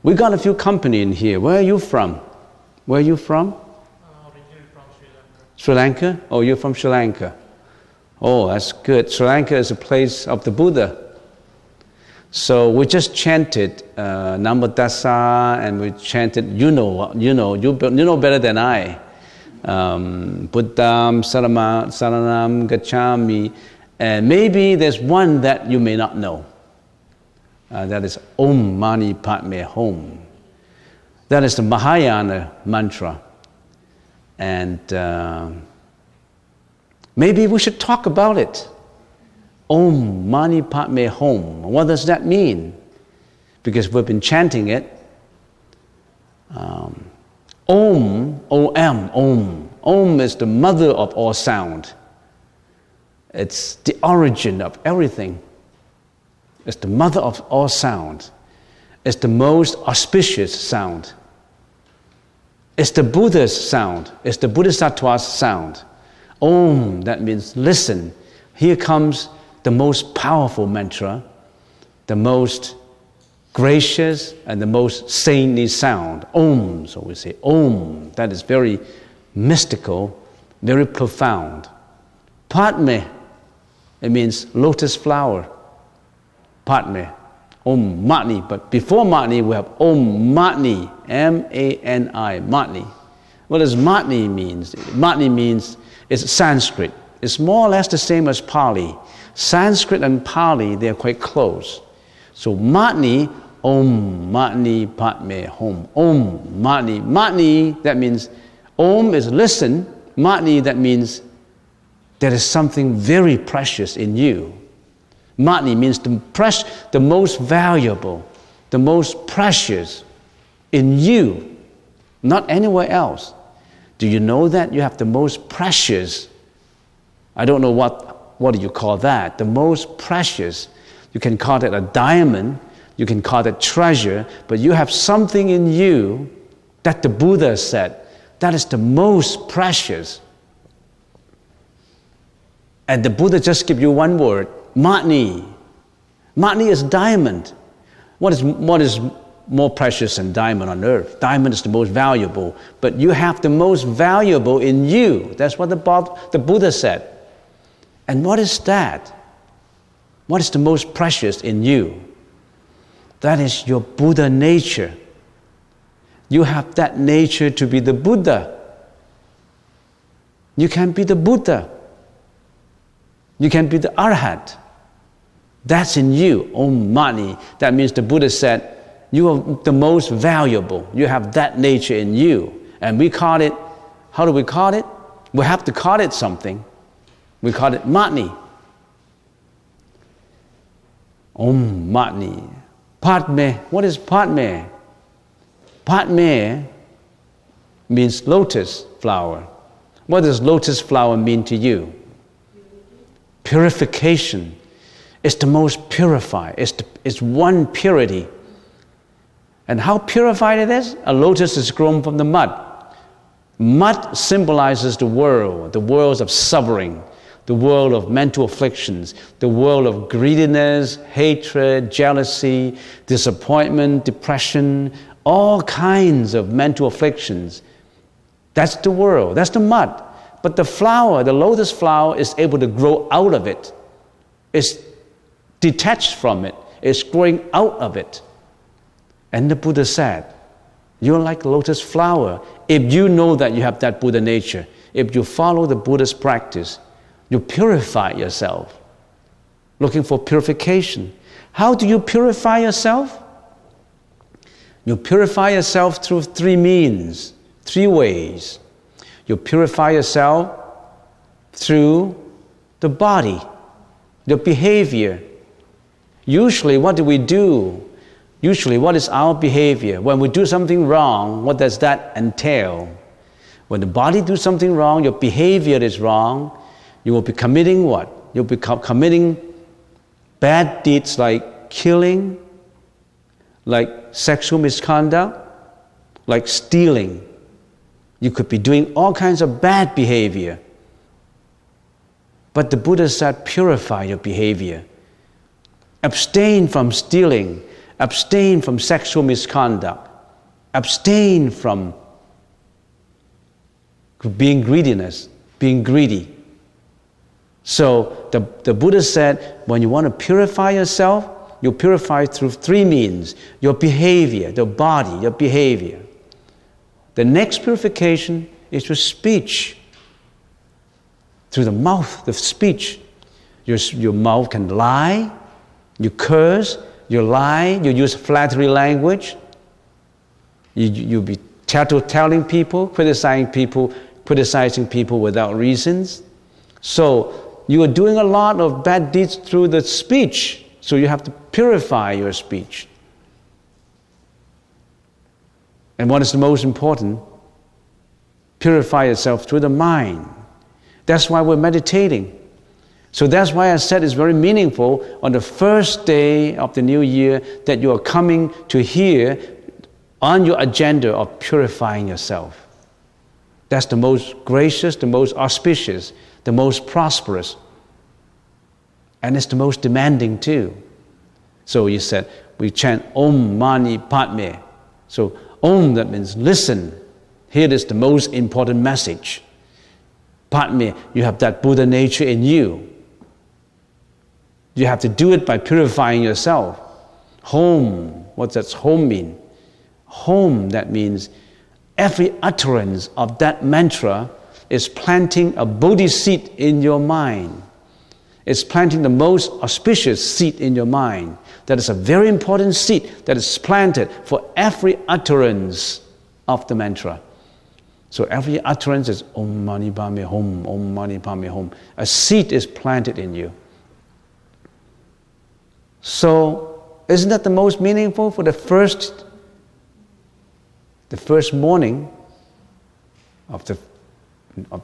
We got a few company in here. Where are you from? Where are you from? Originally from Sri Lanka. Sri Lanka? Oh, you're from Sri Lanka. Oh, that's good. Sri Lanka is a place of the Buddha. So we just chanted Namo Tassa, and we chanted, you know better than I. Buddham Saranam Gacchami. And maybe there's one that you may not know. That is Om Mani Padme Hum. That is the Mahayana mantra. And maybe we should talk about it. Om Mani Padme Hum. What does that mean? Because we've been chanting it. Om, O-M, Om. Om is the mother of all sound. It's the origin of everything. It's the mother of all sound. It's the most auspicious sound. It's the Buddha's sound. It's the Bodhisattva's sound. Om, that means listen. Here comes the most powerful mantra, the most gracious and the most saintly sound. Om, so we say Om. That is very mystical, very profound. Padme, it means lotus flower. Padme, Om Mani. But before Mani, we have Om Mani, M-A-N-I, Mani. What does Mani mean? Mani means, it's Sanskrit. It's more or less the same as Pali. Sanskrit and Pali, they're quite close. So Mani, Om Mani Padme Hum. Om Mani. Mani, that means, Om is listen. Mani, that means there is something very precious in you. Mani means the most valuable, the most precious in you, not anywhere else. Do you know that you have the most precious? I don't know what do you call that? The most precious. You can call it a diamond, you can call it treasure, but you have something in you that the Buddha said, that is the most precious. And the Buddha just give you one word, Mani. Mani is diamond. What is more precious than diamond on earth? Diamond is the most valuable, but you have the most valuable in you. That's what the Buddha said. And what is that? What is the most precious in you? That is your Buddha nature. You have that nature to be the Buddha. You can be the Buddha. You can be the Arhat. That's in you, Om Mani. That means the Buddha said, you are the most valuable. You have that nature in you. And we call it, how do we call it? We have to call it something. We call it Mani. Om Mani. Padme, what is Padme? Padme means lotus flower. What does lotus flower mean to you? Purification. It's the most purified. It's one purity. And how purified it is? A lotus is grown from the mud. Mud symbolizes the worlds of suffering, the world of mental afflictions, the world of greediness, hatred, jealousy, disappointment, depression, all kinds of mental afflictions. That's the world, that's the mud. But the flower, the lotus flower, is able to grow out of it. It's detached from it. It's growing out of it. And the Buddha said, you're like a lotus flower. If you know that you have that Buddha nature, if you follow the Buddha's practice, you purify yourself. Looking for purification. How do you purify yourself? You purify yourself through three means, three ways. You purify yourself through the body, your behavior. Usually, what do we do? Usually, what is our behavior? When we do something wrong, what does that entail? When the body does something wrong, your behavior is wrong, you will be committing what? You'll be committing bad deeds like killing, like sexual misconduct, like stealing. You could be doing all kinds of bad behavior. But the Buddha said, purify your behavior. Abstain from stealing. abstain from sexual misconduct, abstain from being greedy. So the Buddha said, when you want to purify yourself, you purify through 3 means: your behavior, the body, your behavior. The next purification is your speech. Through the mouth, the speech. Your mouth can lie, you curse, you lie, you use flattery language, you be tattling people, criticizing people without reasons. So you are doing a lot of bad deeds through the speech, so you have to purify your speech. And what is the most important? Purify yourself through the mind. That's why we're meditating. So that's why I said it's very meaningful on the first day of the new year that you are coming to hear on your agenda of purifying yourself. That's the most gracious, the most auspicious, the most prosperous. And it's the most demanding too. So you said, we chant Om Mani Padme. So Om, that means listen. Here is the most important message. Padme, you have that Buddha nature in you. You have to do it by purifying yourself. Home, what does home mean? Home, that means every utterance of that mantra is planting a Bodhi seed in your mind. It's planting the most auspicious seed in your mind. That is a very important seed that is planted for every utterance of the mantra. So every utterance is Om Mani Padme Hum, Om Mani Padme Hum. A seed is planted in you. So isn't that the most meaningful for the first morning of the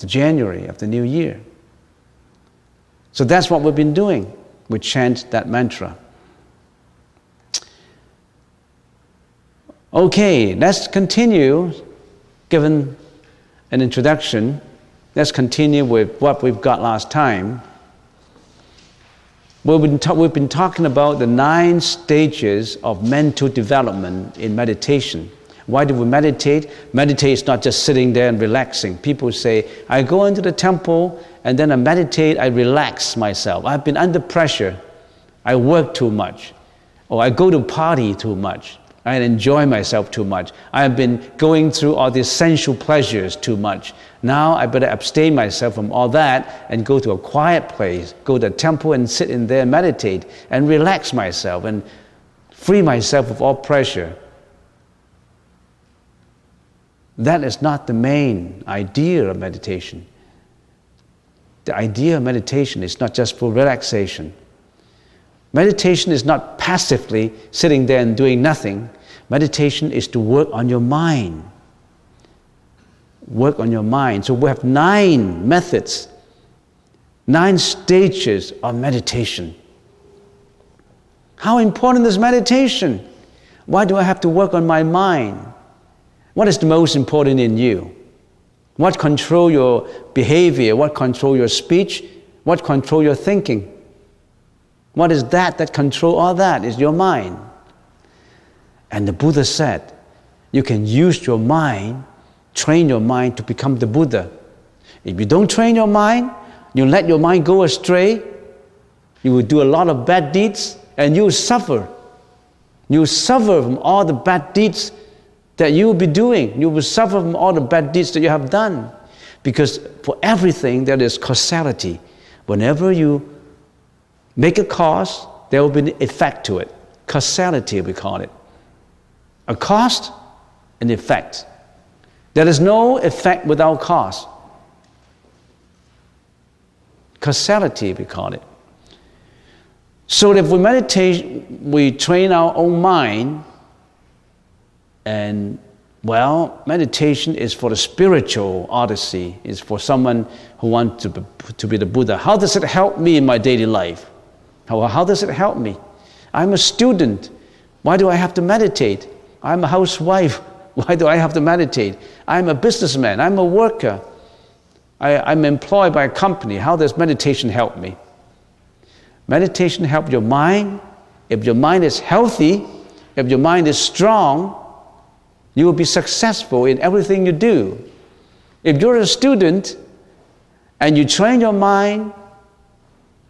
January, of the new year? So that's what we've been doing. We chant that mantra. Okay, let's continue. Given an introduction, let's continue with what we've got last time. We've been talking about the 9 stages of mental development in meditation. Why do we meditate? Meditate is not just sitting there and relaxing. People say, I go into the temple and then I meditate, I relax myself. I've been under pressure. I work too much. Or I go to party too much. I enjoy myself too much. I have been going through all these sensual pleasures too much. Now I better abstain myself from all that and go to a quiet place, go to a temple and sit in there and meditate and relax myself and free myself of all pressure. That is not the main idea of meditation. The idea of meditation is not just for relaxation. Meditation is not passively sitting there and doing nothing. Meditation is to work on your mind. Work on your mind. So we have 9 methods, 9 stages of meditation. How important is meditation? Why do I have to work on my mind? What is the most important in you? What control your behavior? What control your speech? What control your thinking? What is that control all that? Is your mind. And the Buddha said, you can use your mind, train your mind to become the Buddha. If you don't train your mind, you let your mind go astray, you will do a lot of bad deeds and you will suffer. You will suffer from all the bad deeds that you will be doing. You will suffer from all the bad deeds that you have done. Because for everything there is causality. Whenever you make a cause, there will be an effect to it. Causality, we call it. A cause, an effect. There is no effect without cause. Causality, we call it. So if we meditate, we train our own mind, and meditation is for the spiritual odyssey. It's for someone who wants to be the Buddha. How does it help me in my daily life? How does it help me? I'm a student. Why do I have to meditate? I'm a housewife. Why do I have to meditate? I'm a businessman. I'm a worker. I'm employed by a company. How does meditation help me? Meditation helps your mind. If your mind is healthy, if your mind is strong, you will be successful in everything you do. If you're a student and you train your mind,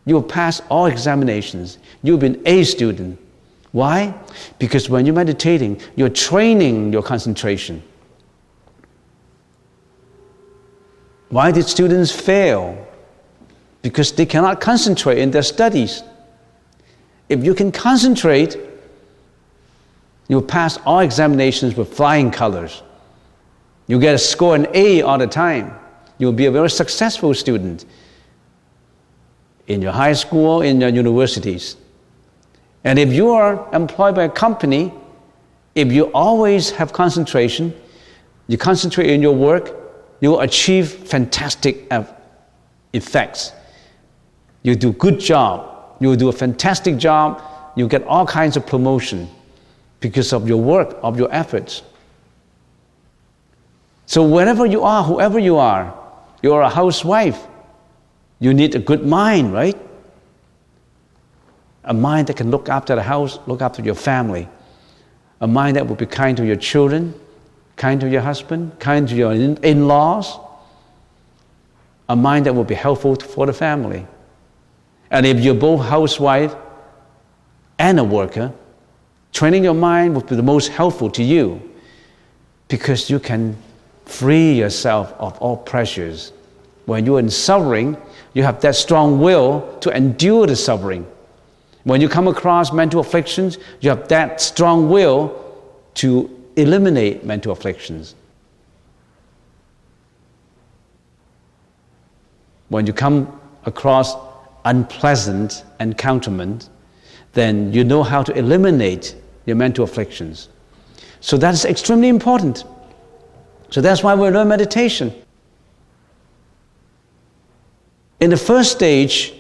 you will pass all examinations. You'll be an A student. Why? Because when you're meditating, you're training your concentration. Why did students fail? Because they cannot concentrate in their studies. If you can concentrate, you'll pass all examinations with flying colors. You get a score an A all the time. You'll be a very successful student in your high school, in your universities. And if you are employed by a company, if you always have concentration, you concentrate in your work, you will achieve fantastic effects. You do a good job. You will do a fantastic job. You get all kinds of promotion because of your work, of your efforts. So wherever you are, whoever you are a housewife, you need a good mind, right? A mind that can look after the house, look after your family. A mind that will be kind to your children, kind to your husband, kind to your in-laws. A mind that will be helpful for the family. And if you're both housewife and a worker, training your mind will be the most helpful to you because you can free yourself of all pressures. When you're in suffering, you have that strong will to endure the suffering. When you come across mental afflictions, you have that strong will to eliminate mental afflictions. When you come across unpleasant encounterment, then you know how to eliminate your mental afflictions. So that's extremely important. So that's why we learn meditation. In the first stage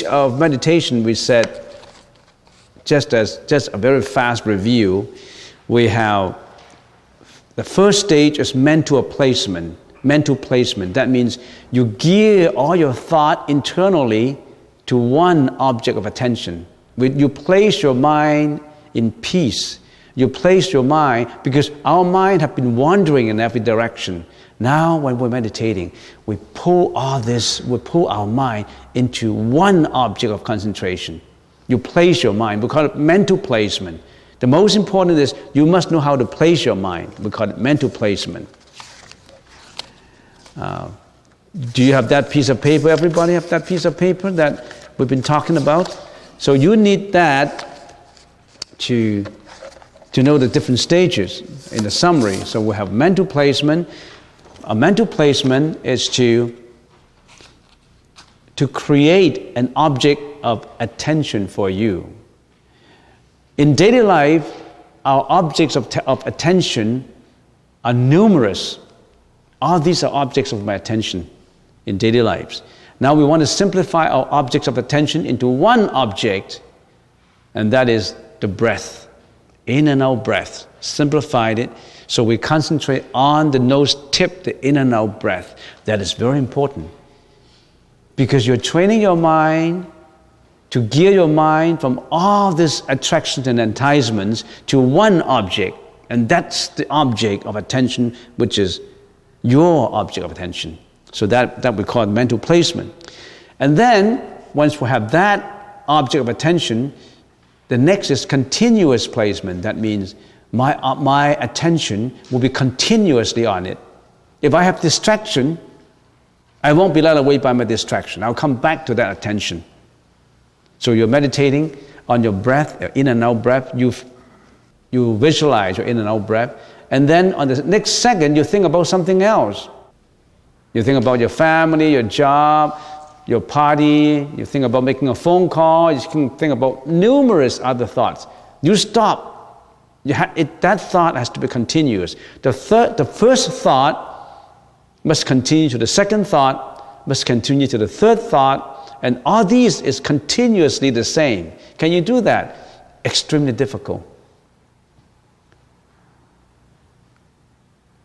of meditation, we said, just a very fast review, we have the first stage is mental placement. Mental placement, that means you gear all your thought internally to one object of attention. You place your mind in peace. You place your mind, because our mind have been wandering in every direction. Now when we're meditating, we pull our mind into one object of concentration. You place your mind, we call it mental placement. The most important is you must know how to place your mind. We call it mental placement. Do you have that piece of paper? Everybody have that piece of paper that we've been talking about? So you need that to know the different stages in the summary. So we have mental placement. A mental placement is to create an object of attention for you. In daily life, our objects of attention are numerous. All these are objects of my attention in daily lives. Now we want to simplify our objects of attention into one object, and that is the breath. In and out breath. Simplified it, so we concentrate on the nose tip, the in and out breath. That is very important, because you're training your mind to gear your mind from all these attractions and enticements to one object, and that's the object of attention, which is your object of attention. So that we call mental placement. And then, once we have that object of attention, the next is continuous placement. That means my attention will be continuously on it. If I have distraction, I won't be led away by my distraction. I'll come back to that attention. So you're meditating on your breath, your in and out breath. You visualize your in and out breath. And then on the next second, you think about something else. You think about your family, your job, your party. You think about making a phone call. You can think about numerous other thoughts. You stop. That thought has to be continuous. The first thought must continue to the second thought, must continue to the third thought, and all these is continuously the same. Can you do that? Extremely difficult.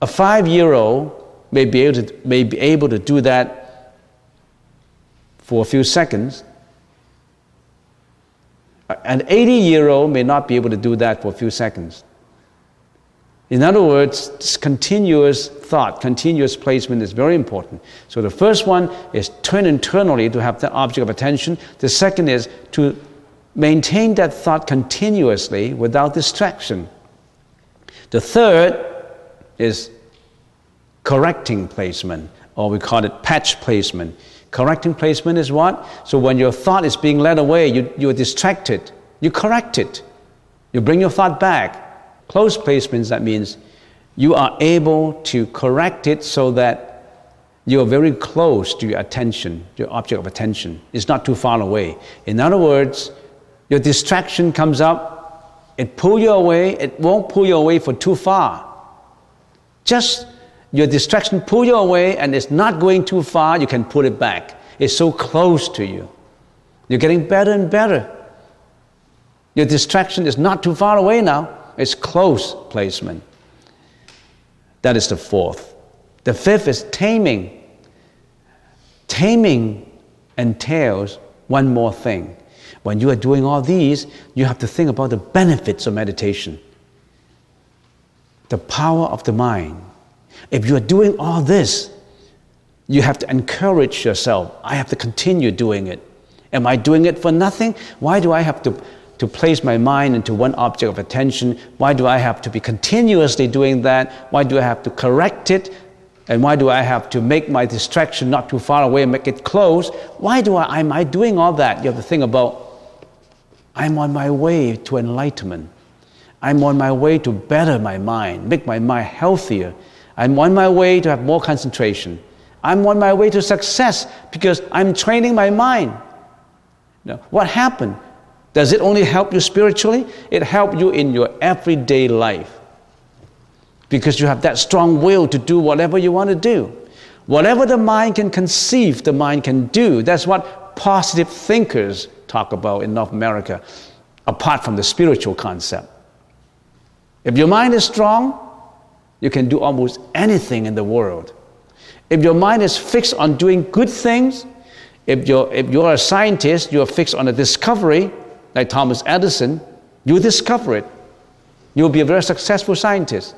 A 5-year-old may be able to do that for a few seconds. An 80-year-old may not be able to do that for a few seconds. In other words, this continuous thought, continuous placement is very important. So the first one is turn internally to have the object of attention. The second is to maintain that thought continuously without distraction. The third is correcting placement, or we call it patch placement. Correcting placement is what? So when your thought is being led away, you're distracted. You correct it. You bring your thought back. Close placements, that means you are able to correct it so that you're very close to your attention, your object of attention. It's not too far away. In other words, your distraction comes up, it pulls you away, it won't pull you away for too far. Just your distraction pull you away and it's not going too far, you can pull it back. It's so close to you. You're getting better and better. Your distraction is not too far away now. It's close placement. That is the fourth. The fifth is taming. Taming entails one more thing. When you are doing all these, you have to think about the benefits of meditation. The power of the mind. If you are doing all this, you have to encourage yourself. I have to continue doing it. Am I doing it for nothing? Why do I have to place my mind into one object of attention? Why do I have to be continuously doing that? Why do I have to correct it? And why do I have to make my distraction not too far away and make it close? Why am I doing all that? You have to think about, I'm on my way to enlightenment. I'm on my way to better my mind, make my mind healthier. I'm on my way to have more concentration. I'm on my way to success because I'm training my mind. Now, what happened? Does it only help you spiritually? It helps you in your everyday life because you have that strong will to do whatever you want to do. Whatever the mind can conceive, the mind can do. That's what positive thinkers talk about in North America, apart from the spiritual concept. If your mind is strong, you can do almost anything in the world. If your mind is fixed on doing good things, if you're a scientist, you're fixed on a discovery, like Thomas Edison, you discover it. You'll be a very successful scientist.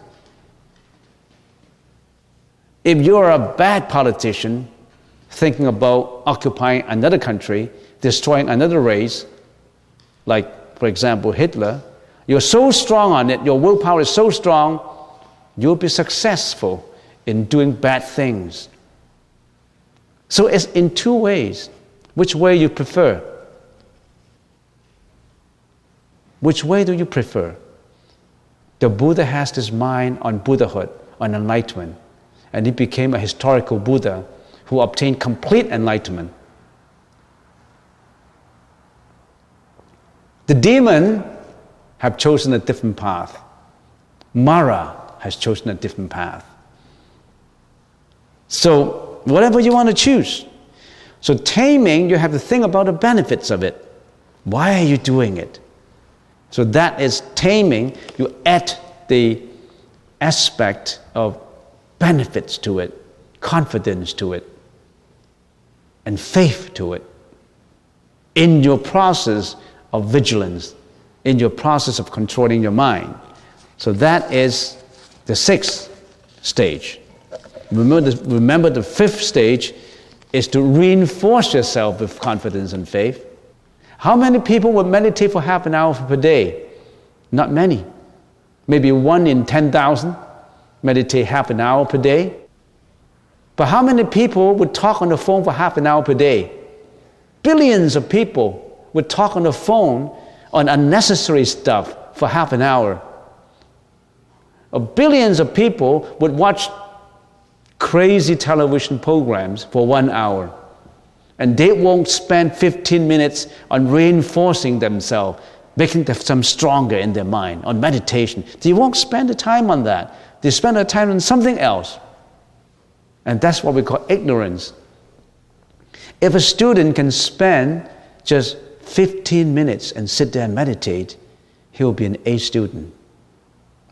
If you're a bad politician, thinking about occupying another country, destroying another race, like, for example, Hitler, you're so strong on it, your willpower is so strong, you'll be successful in doing bad things. So it's in two ways. Which way you prefer? Which way do you prefer? The Buddha has his mind on Buddhahood, on enlightenment, and he became a historical Buddha who obtained complete enlightenment. The demon have chosen a different path. Mara has chosen a different path. So whatever you want to choose. So taming, you have to think about the benefits of it. Why are you doing it? So that is taming. You add the aspect of benefits to it, confidence to it, and faith to it in your process of vigilance, in your process of controlling your mind. So that is the sixth stage. Remember the fifth stage is to reinforce yourself with confidence and faith. How many people would meditate for half an hour per day? Not many. Maybe 1 in 10,000 meditate half an hour per day. But how many people would talk on the phone for half an hour per day? Billions of people would talk on the phone on unnecessary stuff for half an hour. Or billions of people would watch crazy television programs for 1 hour. And they won't spend 15 minutes on reinforcing themselves, making them stronger in their mind, on meditation. They won't spend the time on that. They spend their time on something else. And that's what we call ignorance. If a student can spend just 15 minutes and sit there and meditate, he will be an A student.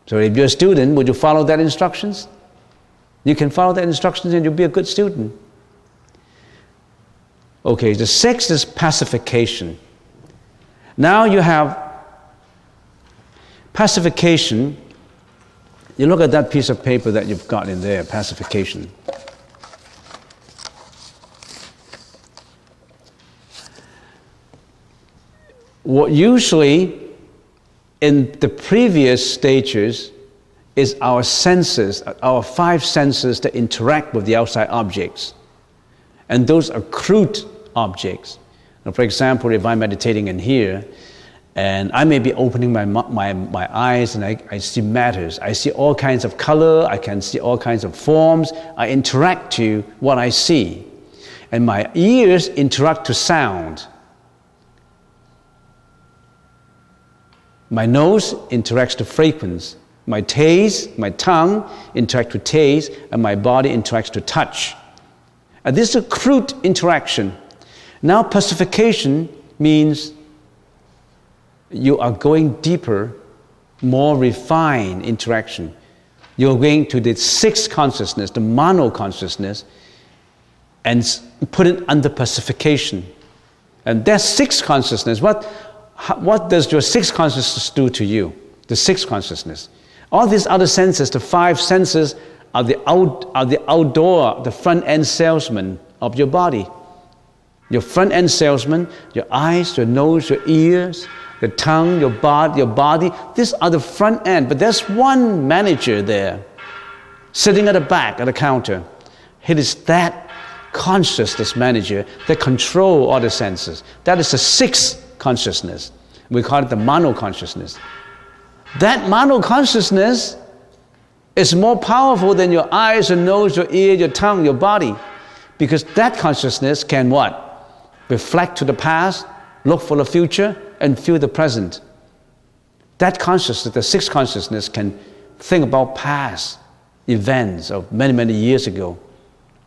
So if you're a student, would you follow that instructions? You can follow that instructions and you'll be a good student. Okay, the sixth is pacification. Now you have pacification. You look at that piece of paper that you've got in there, pacification. What usually in the previous stages is our senses, our 5 senses that interact with the outside objects. And those are crude objects. Now, for example, if I'm meditating in here, and I may be opening my eyes and I see matters. I see all kinds of color, I can see all kinds of forms. I interact to what I see. And my ears interact to sound. My nose interacts to fragrance. My taste, my tongue interacts to taste, and my body interacts to touch. And this is a crude interaction. Now pacification means you are going deeper, more refined interaction. You're going to the 6th consciousness, the mano consciousness, and put it under pacification. And that 6th consciousness, what does your 6th consciousness do to you? The 6th consciousness. All these other senses, the 5 senses, are the outdoor, the front-end salesman of your body. Your front-end salesman, your eyes, your nose, your ears, your tongue, your body, these are the front end. But there's one manager there, sitting at the back of the counter. It is that consciousness manager that controls all the senses. That is the 6th consciousness. We call it the mano consciousness. That mano consciousness is more powerful than your eyes, your nose, your ear, your tongue, your body. Because that consciousness can what? Reflect to the past, look for the future, and feel the present. That consciousness, the 6th consciousness, can think about past events of many, many years ago,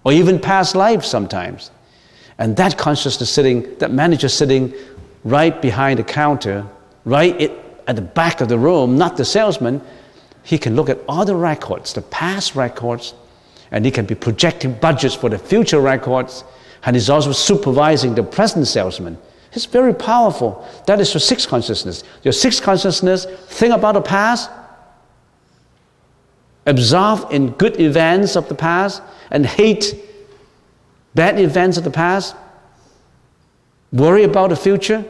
or even past lives sometimes. And that consciousness that manager sitting right behind the counter, right at the back of the room, not the salesman, he can look at all the records, the past records, and he can be projecting budgets for the future records, and he's also supervising the present salesman. It's very powerful. That is your 6th consciousness. Your 6th consciousness, think about the past, absorb in good events of the past, and hate bad events of the past, worry about the future.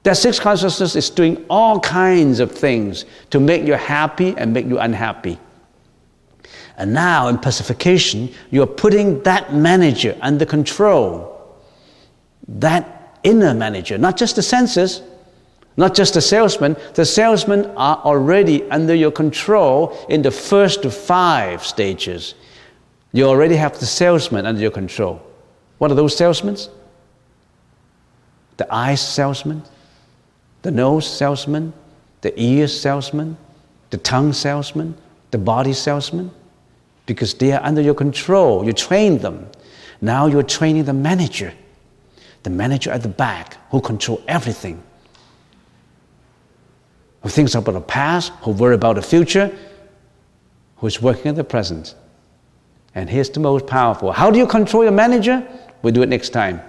That 6th consciousness is doing all kinds of things to make you happy and make you unhappy. And now in pacification, you are putting that manager under control. That inner manager, not just the senses, not just the salesman. The salesmen are already under your control in the first 5 stages. You already have the salesman under your control. What are those salesmen? The eyes salesman, the nose salesman, the ear salesman, the tongue salesman, the body salesman, because they are under your control. You train them. Now you're training the manager at the back who controls everything, who thinks about the past, who worries about the future, who is working at the present. And here's the most powerful. How do you control your manager? We'll do it next time.